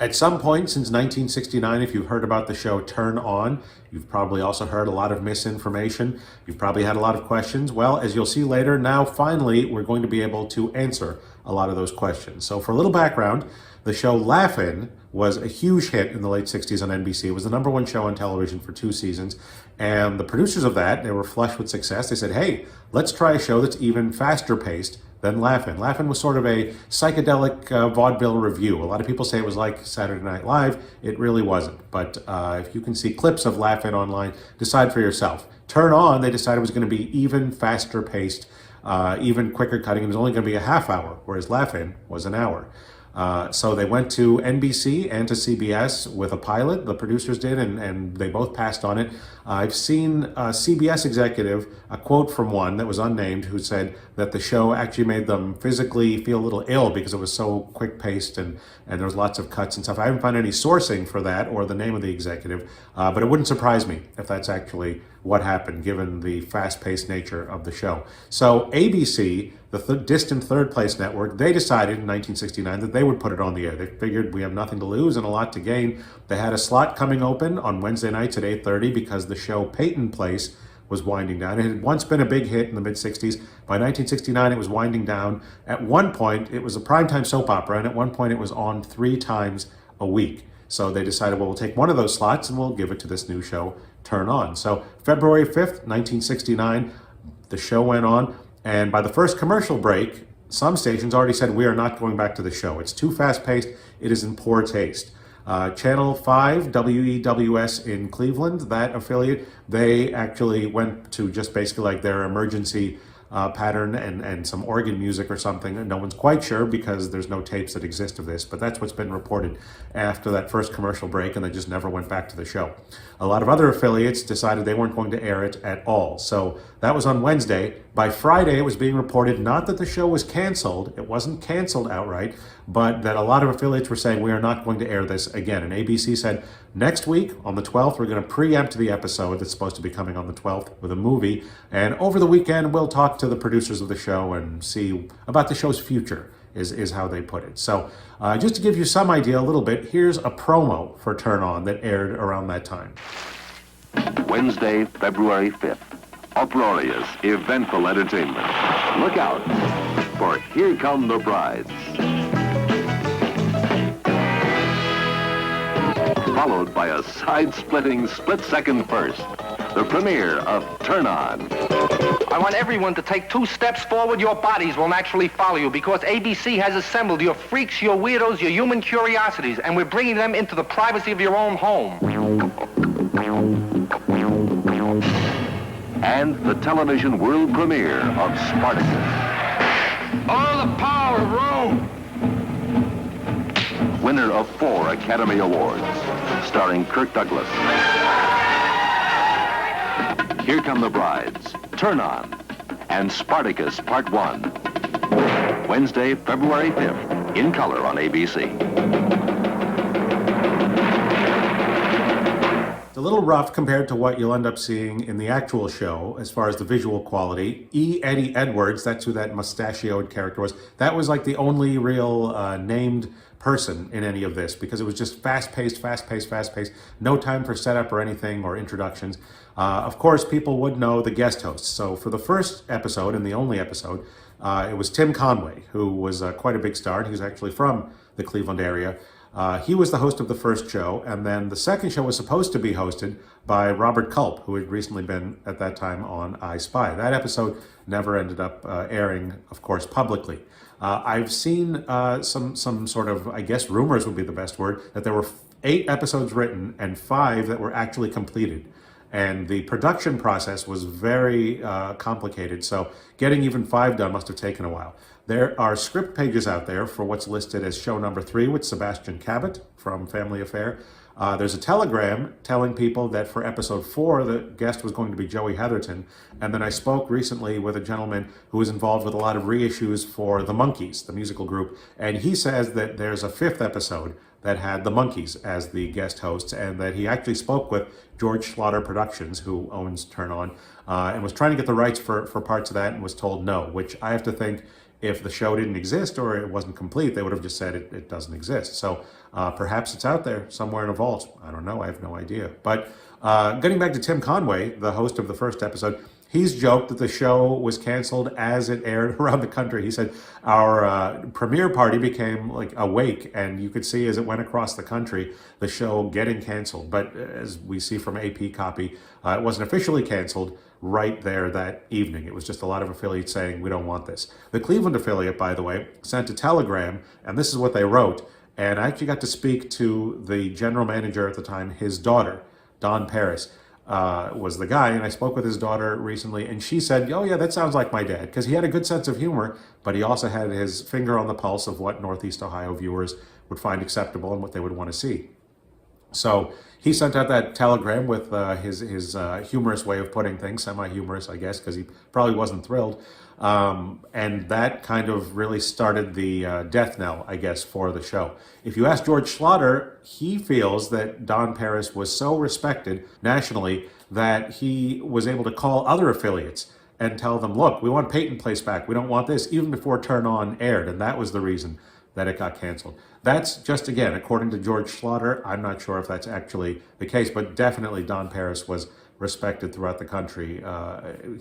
At some point since 1969, if you've heard about the show Turn On, you've probably also heard a lot of misinformation. You've probably had a lot of questions. Well, as you'll see later, now finally we're going to be able to answer a lot of those questions. So for a little background, the show Laugh-In was a huge hit in the late 60s on NBC. It was the number one show on television for 2 seasons. And the producers of that, they were flush with success. They said, hey, let's try a show that's even faster paced than Laugh-In. Laugh-In was sort of a psychedelic vaudeville review. A lot of people say it was like Saturday Night Live. It really wasn't. But if you can see clips of Laugh-In online, decide for yourself. Turn On, they decided it was going to be even faster paced, even quicker cutting. It was only going to be a half hour, whereas Laugh-In was an hour. So they went to NBC and to CBS with a pilot, the producers did, and they both passed on it. I've seen a CBS executive, a quote from one that was unnamed, who said that the show actually made them physically feel a little ill because it was so quick-paced and there was lots of cuts and stuff. I haven't found any sourcing for that or the name of the executive, but it wouldn't surprise me if that's actually what happened, given the fast-paced nature of the show. So ABC, the distant third-place network, they decided in 1969 that they would put it on the air. They figured we have nothing to lose and a lot to gain. They had a slot coming open on Wednesday nights at 8:30 because the show Peyton Place was winding down. It had once been a big hit in the mid-60s. By 1969, it was winding down. At one point, it was a primetime soap opera, and at one point it was on 3 times a week. So they decided, well, we'll take one of those slots and we'll give it to this new show, Turn On. So February 5th, 1969, the show went on. And by the first commercial break, some stations already said, we are not going back to the show. It's too fast-paced. It is in poor taste. Channel 5, WEWS in Cleveland, that affiliate, they actually went to just basically like their emergency pattern and some organ music or something. And no one's quite sure because there's no tapes that exist of this, but that's what's been reported after that first commercial break, and they just never went back to the show. A lot of other affiliates decided they weren't going to air it at all. So that was on Wednesday. By Friday, it was being reported not that the show was canceled. It wasn't canceled outright, but that a lot of affiliates were saying, we are not going to air this again. And ABC said, next week on the 12th, we're going to preempt the episode that's supposed to be coming on the 12th with a movie. And over the weekend, we'll talk to the producers of the show and see about the show's future, is how they put it. So just to give you some idea a little bit, here's a promo for Turn On that aired around that time. Wednesday, February 5th. Uproarious, eventful entertainment. Look out, for Here Come the Brides. Followed by a side-splitting split-second first. The premiere of Turn On. I want everyone to take 2 steps forward. Your bodies will naturally follow you because ABC has assembled your freaks, your weirdos, your human curiosities, and we're bringing them into the privacy of your own home. And the television world premiere of Spartacus. All the power of Rome. Winner of 4 Academy Awards, starring Kirk Douglas. Here Come the Brides, Turn On, and Spartacus Part 1. Wednesday, February 5th, in color on ABC. It's a little rough compared to what you'll end up seeing in the actual show as far as the visual quality. Eddie Edwards, that's who that mustachioed character was, that was like the only real named person in any of this because it was just fast-paced, no time for setup or anything or introductions. Of course, people would know the guest hosts. So for the first episode and the only episode, it was Tim Conway, who was quite a big star. He was actually from the Cleveland area. He was the host of the first show, and then the second show was supposed to be hosted by Robert Culp, who had recently been at that time on I Spy. That episode never ended up airing, of course, publicly. I've seen some sort of, I guess rumors would be the best word, that there were 8 episodes written and 5 that were actually completed. And the production process was very complicated, so getting even 5 done must have taken a while. There are script pages out there for what's listed as show number 3 with Sebastian Cabot from Family Affair. There's a telegram telling people that for episode 4, the guest was going to be Joey Heatherton. And then I spoke recently with a gentleman who was involved with a lot of reissues for the Monkees, the musical group. And he says that there's a 5th episode that had the Monkees as the guest hosts, and that he actually spoke with George Slaughter Productions, who owns Turn On, and was trying to get the rights for parts of that and was told no, which I have to think If the show didn't exist or it wasn't complete, they would have just said it doesn't exist. So perhaps it's out there somewhere in a vault. I don't know. I have no idea. But getting back to Tim Conway, the host of the first episode, he's joked that the show was canceled as it aired around the country. He said our premiere party became like a wake, and you could see as it went across the country, the show getting canceled. But as we see from AP copy, it wasn't officially canceled right there that evening. It was just a lot of affiliates saying, we don't want this. The Cleveland affiliate, by the way, sent a telegram, and this is what they wrote. And I actually got to speak to the general manager at the time, his daughter, Don Paris. Was the guy, and I spoke with his daughter recently, and she said, oh yeah, that sounds like my dad, because he had a good sense of humor, but he also had his finger on the pulse of what Northeast Ohio viewers would find acceptable and what they would want to see. So he sent out that telegram with his humorous way of putting things, semi-humorous, I guess, because he probably wasn't thrilled. And that kind of really started the death knell, I guess, for the show. If you ask George Schlatter, he feels that Don Paris was so respected nationally that he was able to call other affiliates and tell them, look, we want Peyton Place back. We don't want this, even before Turn On aired. And that was the reason that it got canceled. That's just, again, according to George Schlatter. I'm not sure if that's actually the case, but definitely Don Paris was respected throughout the country.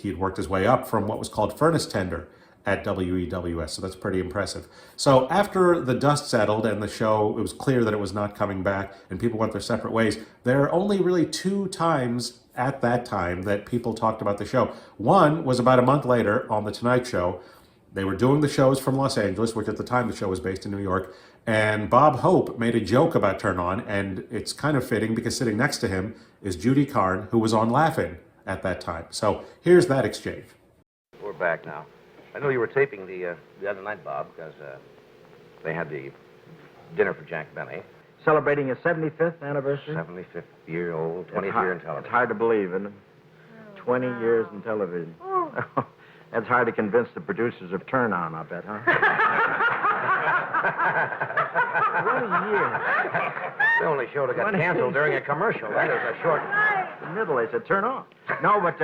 He had worked his way up from what was called furnace tender at WEWS, so that's pretty impressive. So after the dust settled and the show, it was clear that it was not coming back and people went their separate ways, there are only really 2 times at that time that people talked about the show. One was about a month later on The Tonight Show. They were doing the shows from Los Angeles, which at the time the show was based in New York, and Bob Hope made a joke about Turn On, and it's kind of fitting because sitting next to him is Judy Carn, who was on Laugh-In at that time. So here's that exchange. We're back now. I know you were taping the other night, Bob, because they had the dinner for Jack Benny. Celebrating his 75th anniversary. 75th year old, 20th year in television. It's hard to believe, isn't it? 20 years in television. That's hard to convince the producers of Turn On, I bet, huh? What a year. The only show that got canceled during a commercial. That is a short... In the middle, they said, turn on. No, but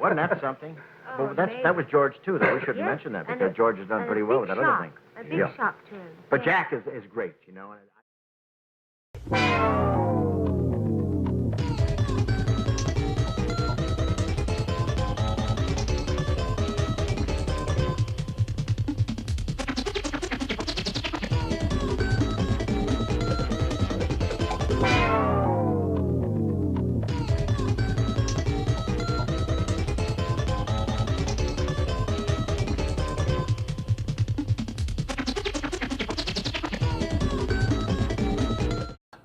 wasn't that something? Well, that was George, too, though. We shouldn't mention that because George has done pretty well with that other thing. A big shock to him. But Jack is great, you know.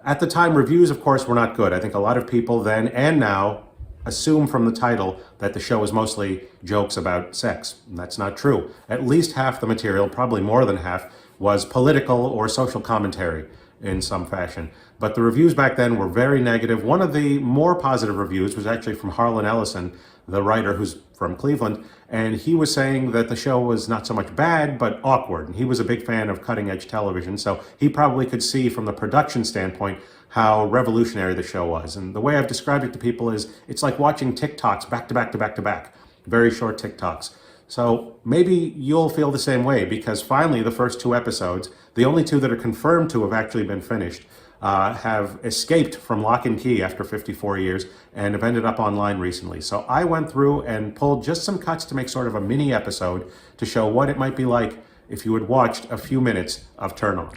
At the time, reviews, of course, were not good. I think a lot of people then and now assume from the title that the show is mostly jokes about sex. And that's not true. At least half the material, probably more than half, was political or social commentary in some fashion. But the reviews back then were very negative. One of the more positive reviews was actually from Harlan Ellison, the writer who's from Cleveland, and he was saying that the show was not so much bad, but awkward. And he was a big fan of cutting-edge television, so he probably could see from the production standpoint how revolutionary the show was. And the way I've described it to people is it's like watching TikToks back to back to back to back, very short TikToks. So maybe you'll feel the same way, because finally the first 2 episodes, the only 2 that are confirmed to have actually been finished, have escaped from lock and key after 54 years and have ended up online recently. So I went through and pulled just some cuts to make sort of a mini episode to show what it might be like if you had watched a few minutes of Turn On.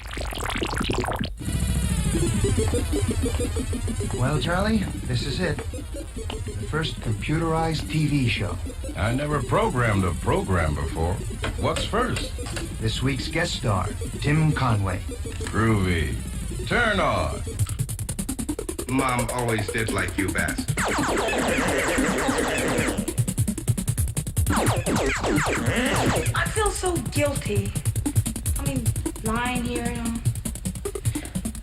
Well, Charlie, this is it. The first computerized TV show. I never programmed a program before. What's first? This week's guest star, Tim Conway. Groovy. Turn On. Mom always did like you best. I feel so guilty. I mean, lying here, you know.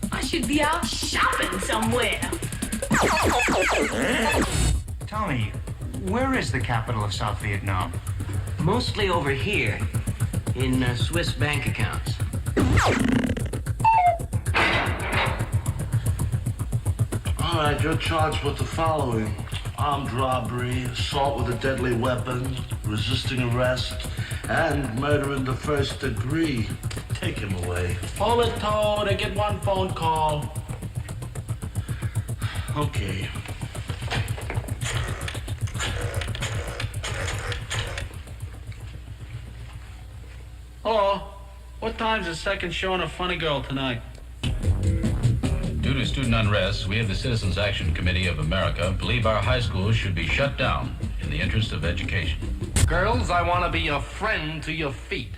I should be out shopping somewhere. Tommy, where is the capital of South Vietnam? Mostly over here, in Swiss bank accounts. All right, you're charged with the following: armed robbery, assault with a deadly weapon, resisting arrest, And murder in the first degree. Take him away. Hold it, Toad. I get one phone call. Okay. Hello. What time's the second show on A Funny Girl tonight? Due to student unrest, we of the Citizens Action Committee of America believe our high schools should be shut down in the interest of education. Girls, I want to be your friend to your feet.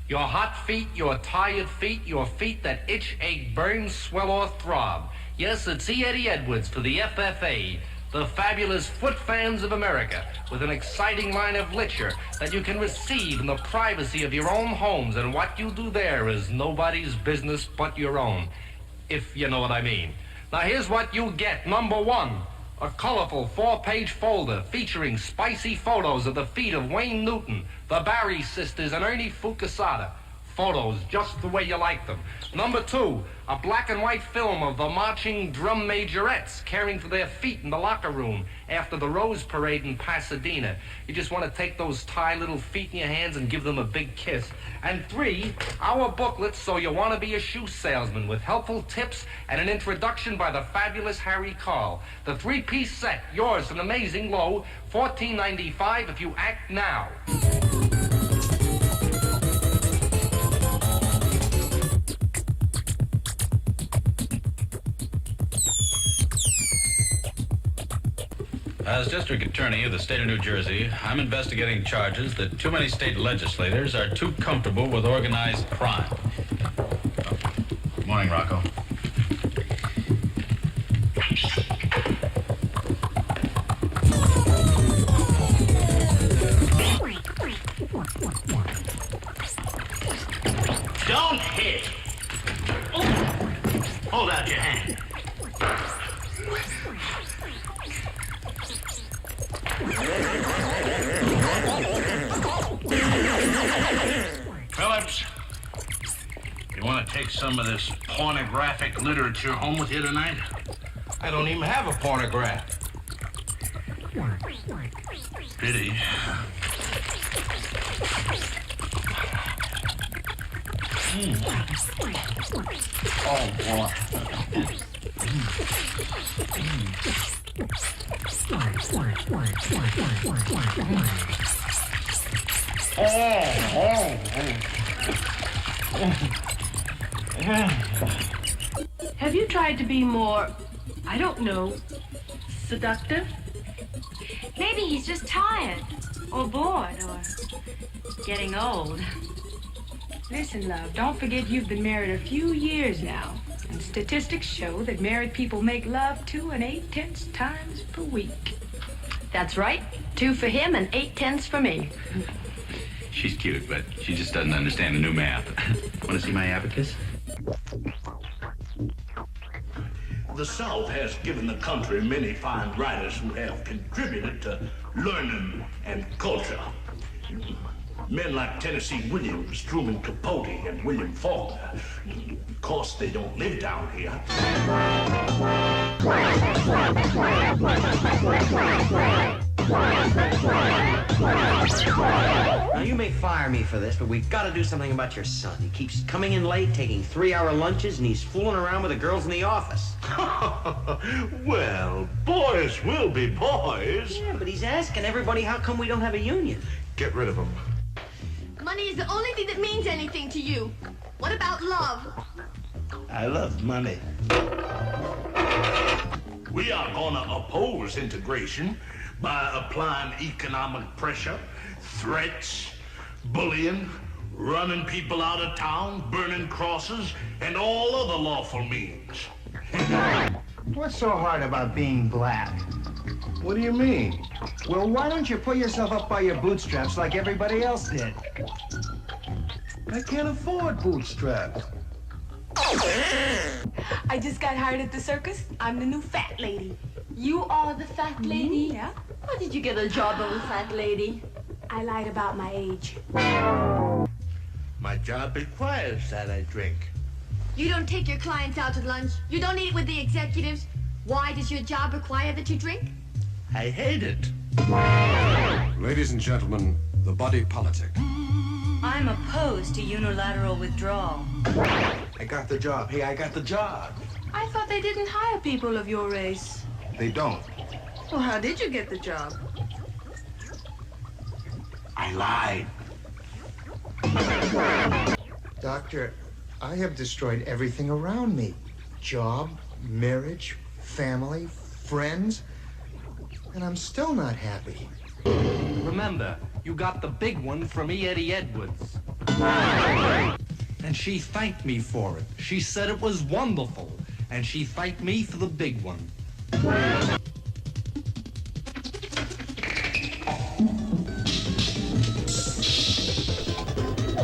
Your hot feet, your tired feet, your feet that itch, ache, burn, swell, or throb. Yes, it's E. Eddie Edwards for the FFA, the fabulous foot fans of America, with an exciting line of literature that you can receive in the privacy of your own homes, and what you do there is nobody's business but your own, if you know what I mean. Now here's what you get. Number one, a colorful 4-page folder featuring spicy photos of the feet of Wayne Newton, the Barry sisters, and Ernie Fucasada. Photos just the way you like them. Number two, a black and white film of the marching drum majorettes caring for their feet in the locker room after the Rose Parade in Pasadena. You just want to take those tired little feet in your hands and give them a big kiss. And three, our booklets, So You Want to Be a Shoe Salesman, with helpful tips and an introduction by the fabulous Harry Carl. The 3-piece set, yours for an amazing low, $14.95 if you act now. As District Attorney of the state of New Jersey, I'm investigating charges that too many state legislators are too comfortable with organized crime. Good morning, Rocco. Don't hit. Oh. Hold out your hand. Phillips, you want to take some of this pornographic literature home with you tonight? I don't even have a pornograph. Pity. Oh, boy. Have you tried to be more, I don't know, seductive? Maybe he's just tired, or bored, or getting old. Listen, love, don't forget you've been married a few years now. And statistics show that married people make love 2 8/10 times per week. That's right. 2 for him and 8/10 for me. She's cute, but she just doesn't understand the new math. Want to see my abacus? The South has given the country many fine writers who have contributed to learning and culture. Men like Tennessee Williams, Truman Capote, and William Faulkner. Of course, they don't live down here. Now, you may fire me for this, but we've got to do something about your son. He keeps coming in late, taking 3-hour lunches, and he's fooling around with the girls in the office. Well, boys will be boys. Yeah, but he's asking everybody how come we don't have a union. Get rid of him. Money is the only thing that means anything to you. What about love? I love money. We are gonna oppose integration by applying economic pressure, threats, bullying, running people out of town, burning crosses, and all other lawful means. What's so hard about being black? What do you mean? Well, why don't you pull yourself up by your bootstraps like everybody else did? I can't afford bootstraps. I just got hired at the circus. I'm the new fat lady. You are the fat lady? Yeah. How did you get a job of a fat lady? I lied about my age. My job requires that I drink. You don't take your clients out to lunch. You don't eat with the executives. Why does your job require that you drink? I hate it. Ladies and gentlemen, the body politic. I'm opposed to unilateral withdrawal. I got the job. Hey, I got the job. I thought they didn't hire people of your race. They don't. Well, how did you get the job? I lied. Doctor, I have destroyed everything around me. Job, marriage, family, friends, and I'm still not happy. Remember, you got the big one from E. Eddie Edwards. And she thanked me for it. She said it was wonderful. And she thanked me for the big one.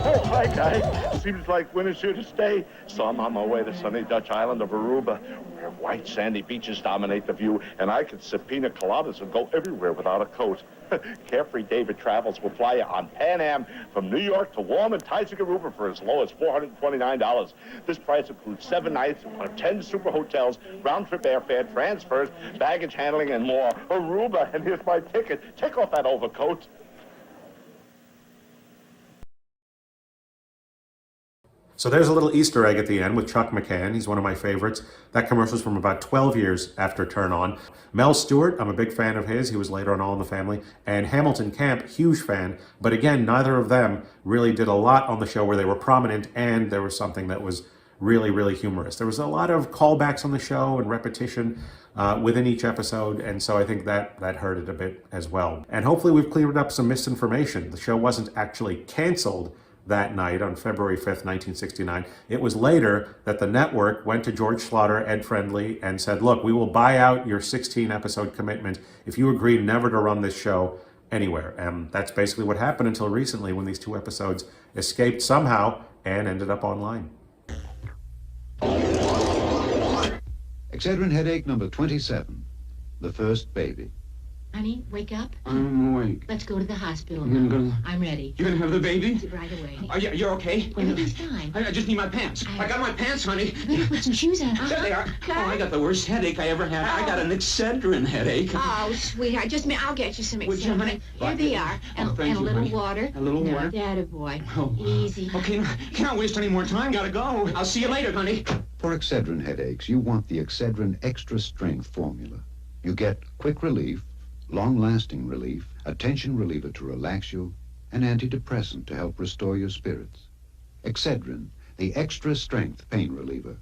Oh, hi, guys. Seems like winter's here to stay. So I'm on my way to sunny Dutch island of Aruba, where white sandy beaches dominate the view, and I can sip pina coladas and go everywhere without a coat. Carefree David Travels will fly you on Pan Am from New York to warm and Tizic Aruba for as low as $429. This price includes 7 nights on 10 super hotels, round-trip airfare, transfers, baggage handling, and more. Aruba, and here's my ticket. Take off that overcoat. So there's a little Easter egg at the end with Chuck McCann. He's one of my favorites. That commercial's from about 12 years after Turn On. Mel Stewart, I'm a big fan of his. He was later on All in the Family. And Hamilton Camp, huge fan. But again, neither of them really did a lot on the show where they were prominent, and there was something that was really, really humorous. There was a lot of callbacks on the show and repetition within each episode, and so I think that hurt it a bit as well. And hopefully we've cleared up some misinformation. The show wasn't actually canceled that night on February 5th, 1969. It was later that the network went to George Schlatter, Ed Friendly, and said, look, we will buy out your 16-episode commitment if you agree never to run this show anywhere. And that's basically what happened until recently, when these 2 episodes escaped somehow and ended up online. Excedrin headache number 27, the first baby. Honey, wake up. I'm awake. Let's go to the hospital You're now. gonna- I'm ready. You're gonna have the baby? Right away. Are you, you're okay? Everything's fine. I just need my pants. I got my pants, honey. Better put some shoes on. There they are. Oh, I got the worst headache I ever had. I got an Excedrin headache. Oh, sweetheart, I'll get you some Would you, honey? Excedrin. Here they are. And, Oh, thank and a you, little honey. water. A little water? That boy. Oh. Easy. Okay, now, can't waste any more time. Gotta go. I'll see you later, honey. For Excedrin headaches, you want the Excedrin Extra Strength formula. You get quick relief, long-lasting relief, a tension reliever to relax you, an antidepressant to help restore your spirits. Excedrin, the Extra Strength pain reliever.